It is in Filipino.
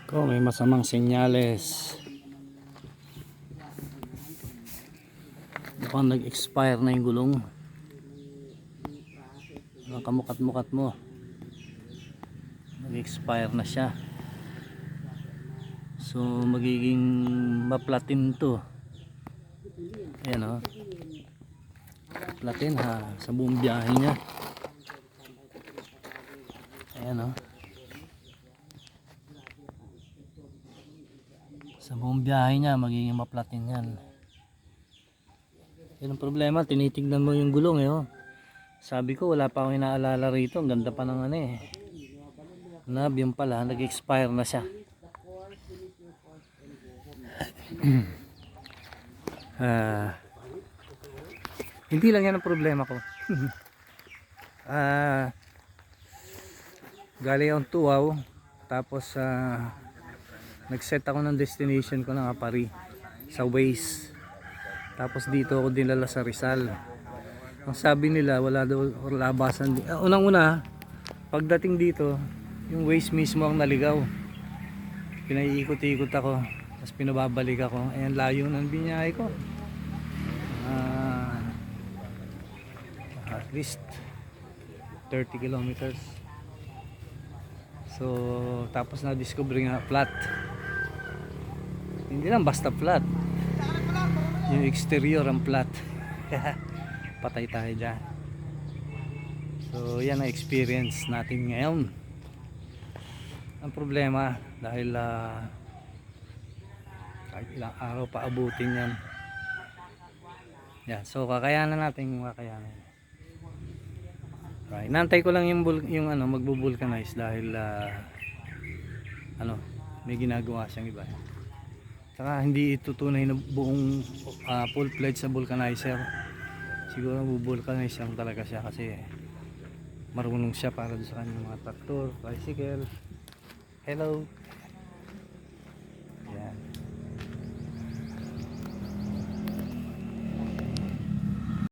Kung may masamang senyales, mukhang nag-expire na yung gulong. Ang kamukat-mukat mo, nag-expire na siya. So magiging maplatin to. Ayan o, platin ha, sa buong biyahe niya. Ayan o, sa buong biyahe niya magiging maplatin yan. Yan ang problema, tinitignan mo yung gulong eh oh. Sabi ko wala pa akong inaalala rito, ang ganda pa ng ano eh. Yung pala, nag-expire na siya. Hindi lang yan ang problema ko. Galing akong Tuaw, tapos nag-set ako ng destination ko ng Apari sa Waze. Tapos dito ako dinala sa Rizal. Ang sabi nila wala daw labasan. Unang-una, pagdating dito, yung Waze mismo ang naligaw. Pinaiikot-ikot ako, tapos pinababalik ako. Ayan, layo ng binyahe ko. At least 30 kilometers. So tapos na discover nga flat. Hindi lang basta flat, yung exterior ang flat. Patay tayo dyan. So yan ang experience natin ngayon. Ang problema dahil kahit ilang araw pa abutin yan. Yan, so kakayanan natin yung kakayanan. Right. Nantay ko lang yung magbo-vulcanize dahil may ginagawa siyang iba. Saka hindi ito tunay na buong full-fledged sa vulcanizer. Siguro bu-vulcanize lang talaga siya kasi marunong siya para sa kanyang mga traktor, bicycle. Hello.